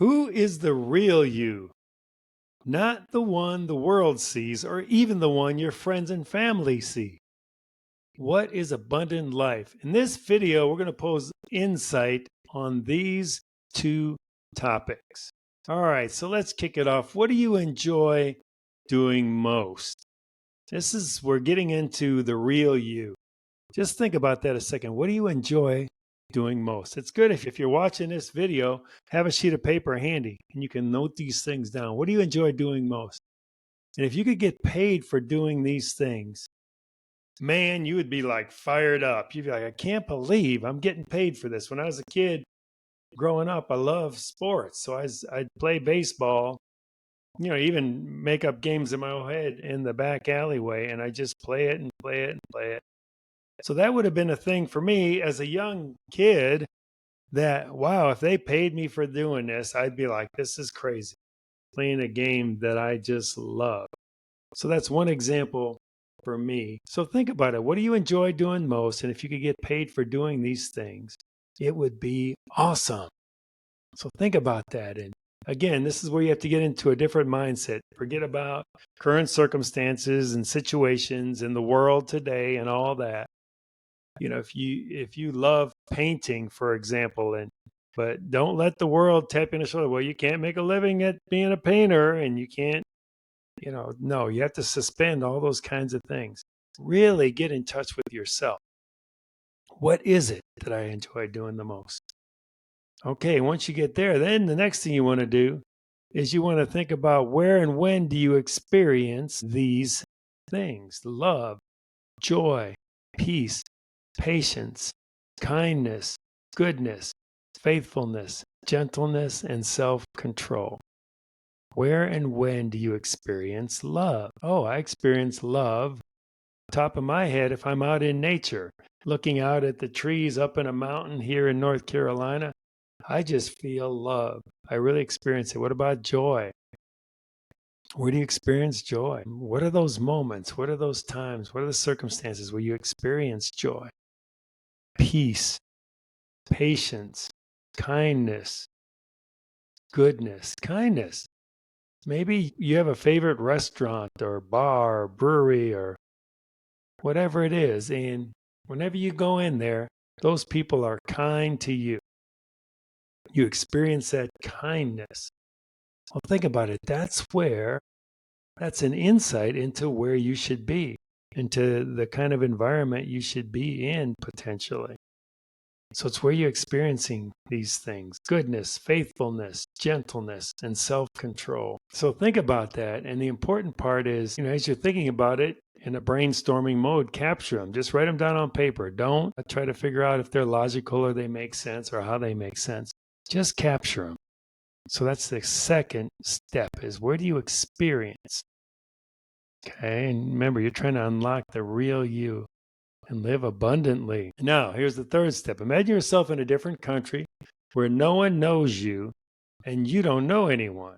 Who is the real you? Not the one the world sees or even the one your friends and family see. What is abundant life? In this video, we're going to pose insight on these two topics. All right, so let's kick it off. What do you enjoy doing most? We're getting into the real you. Just think about that a second. What do you enjoy doing most? It's good if you're watching this video, have a sheet of paper handy and you can note these things down. What do you enjoy doing most? And if you could get paid for doing these things, man, you would be like fired up. You'd be like, I can't believe I'm getting paid for this. When I was a kid growing up, I loved sports. So I'd play baseball, even make up games in my own head in the back alleyway. And I just play it and play it and play it. So that would have been a thing for me as a young kid that, wow, if they paid me for doing this, I'd be like, this is crazy. Playing a game that I just love. So that's one example for me. So think about it. What do you enjoy doing most? And if you could get paid for doing these things, it would be awesome. So think about that. And again, this is where you have to get into a different mindset. Forget about current circumstances and situations in the world today and all that. If you love painting, for example, but don't let the world tap you on the shoulder. Well, you can't make a living at being a painter and you can't, no, you have to suspend all those kinds of things. Really get in touch with yourself. What is it that I enjoy doing the most? Okay, once you get there, then the next thing you want to do is you want to think about where and when do you experience these things: love, joy, peace, patience, kindness, goodness, faithfulness, gentleness, and self-control. Where and when do you experience love? Oh, I experience love top of my head if I'm out in nature, looking out at the trees up in a mountain here in North Carolina. I just feel love. I really experience it. What about joy? Where do you experience joy? What are those moments? What are those times? What are the circumstances where you experience joy? Peace, patience, kindness, goodness, kindness. Maybe you have a favorite restaurant or bar or brewery or whatever it is. And whenever you go in there, those people are kind to you. You experience that kindness. Well, think about it. That's an insight into where you should be, into the kind of environment you should be in potentially. So it's where you're experiencing these things: goodness, faithfulness, gentleness, and self-control. So think about that. And the important part is, as you're thinking about it in a brainstorming mode, capture them. Just write them down on paper. Don't try to figure out if they're logical or they make sense or how they make sense. Just capture them. So that's the second step, is where do you experience? Okay. And remember, you're trying to unlock the real you and live abundantly. Now, here's the third step. Imagine yourself in a different country where no one knows you and you don't know anyone.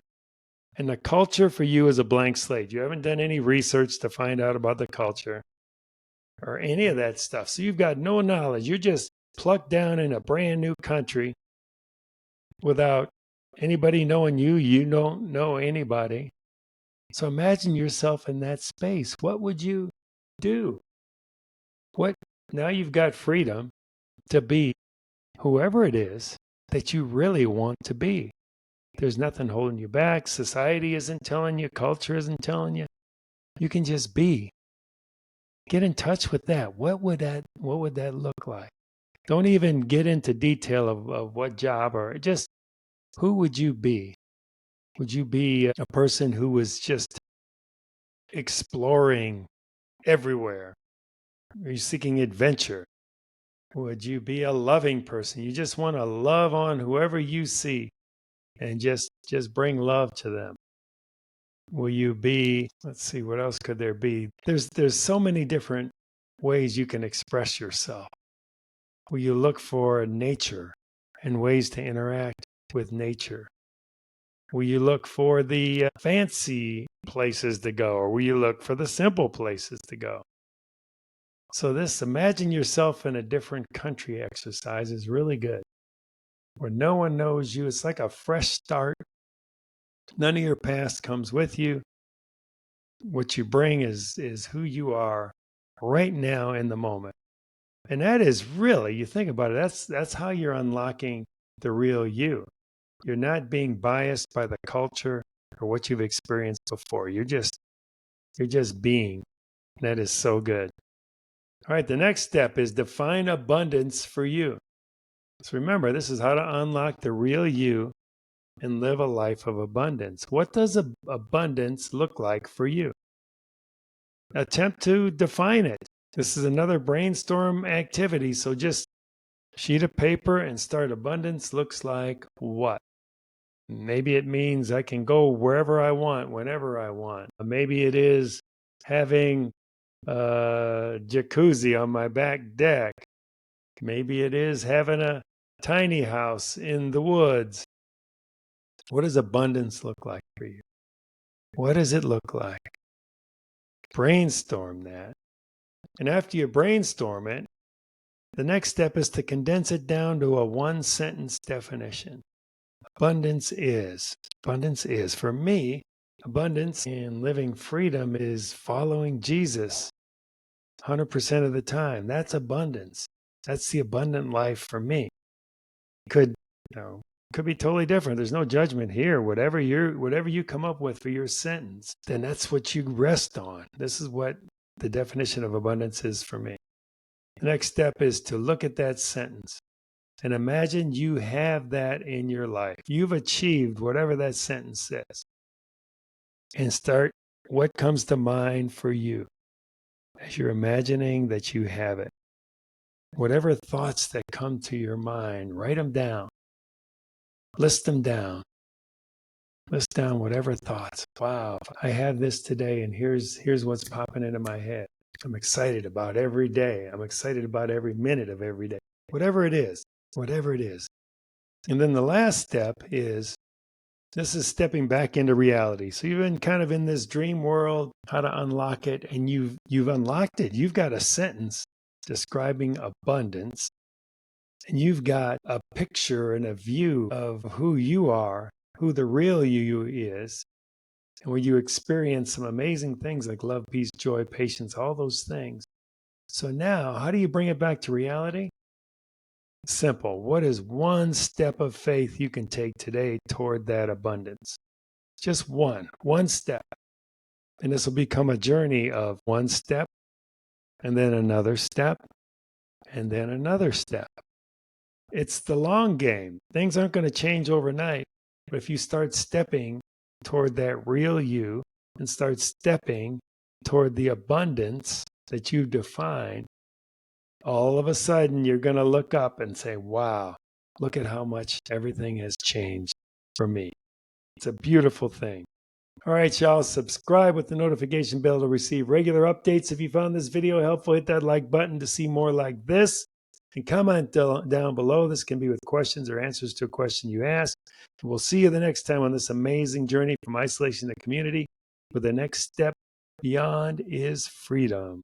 And the culture for you is a blank slate. You haven't done any research to find out about the culture or any of that stuff. So you've got no knowledge. You're just plucked down in a brand new country without anybody knowing you. You don't know anybody. So imagine yourself in that space. What would you do? Now you've got freedom to be whoever it is that you really want to be. There's nothing holding you back. Society isn't telling you, culture isn't telling you. You can just be. Get in touch with that. What would that look like? Don't even get into detail of what job, or just who would you be? Would you be a person who was just exploring everywhere? Are you seeking adventure? Would you be a loving person? You just want to love on whoever you see and just bring love to them. Will you be, let's see, what else could there be? There's so many different ways you can express yourself. Will you look for nature and ways to interact with nature? Will you look for the fancy places to go, or will you look for the simple places to go? So this imagine yourself in a different country exercise is really good. where no one knows you. It's like a fresh start. None of your past comes with you. What you bring is who you are right now in the moment. And that is really, you think about it, that's how you're unlocking the real you. You're not being biased by the culture or what you've experienced before. You're just being. And that is so good. All right, the next step is define abundance for you. So remember, this is how to unlock the real you and live a life of abundance. What does abundance look like for you? Attempt to define it. This is another brainstorm activity. So just sheet of paper and start. Abundance looks like what? Maybe it means I can go wherever I want, whenever I want. Maybe it is having a jacuzzi on my back deck. Maybe it is having a tiny house in the woods. What does abundance look like for you? What does it look like? Brainstorm that. And after you brainstorm it, the next step is to condense it down to a one-sentence definition. Abundance is, for me, abundance in living freedom is following Jesus 100% of the time. That's abundance. That's the abundant life for me. Could be totally different. There's no judgment here. Whatever you come up with for your sentence, then that's what you rest on. This is what the definition of abundance is for me. The next step is to look at that sentence and imagine you have that in your life. You've achieved whatever that sentence says. And start what comes to mind for you as you're imagining that you have it. Whatever thoughts that come to your mind, write them down. List them down. List down whatever thoughts. Wow, I have this today, and here's what's popping into my head. I'm excited about every day. I'm excited about every minute of every day. Whatever it is. And then the last step is, this is stepping back into reality. So you've been kind of in this dream world, how to unlock it, and you've unlocked it. You've got a sentence describing abundance, and you've got a picture and a view of who you are, who the real you is, and where you experience some amazing things like love, peace, joy, patience, all those things. So now, how do you bring it back to reality? Simple. What is one step of faith you can take today toward that abundance? Just one step. And this will become a journey of one step, and then another step, and then another step. It's the long game. Things aren't going to change overnight. But if you start stepping toward that real you and start stepping toward the abundance that you've defined, all of a sudden you're going to look up and say, wow, look at how much everything has changed for me. It's a beautiful thing. All right, y'all, subscribe with the notification bell to receive regular updates. If you found this video helpful, hit that like button to see more like this. And comment down below. This can be with questions or answers to a question you ask. We'll see you the next time on this amazing journey from isolation to community, where the next step beyond is freedom.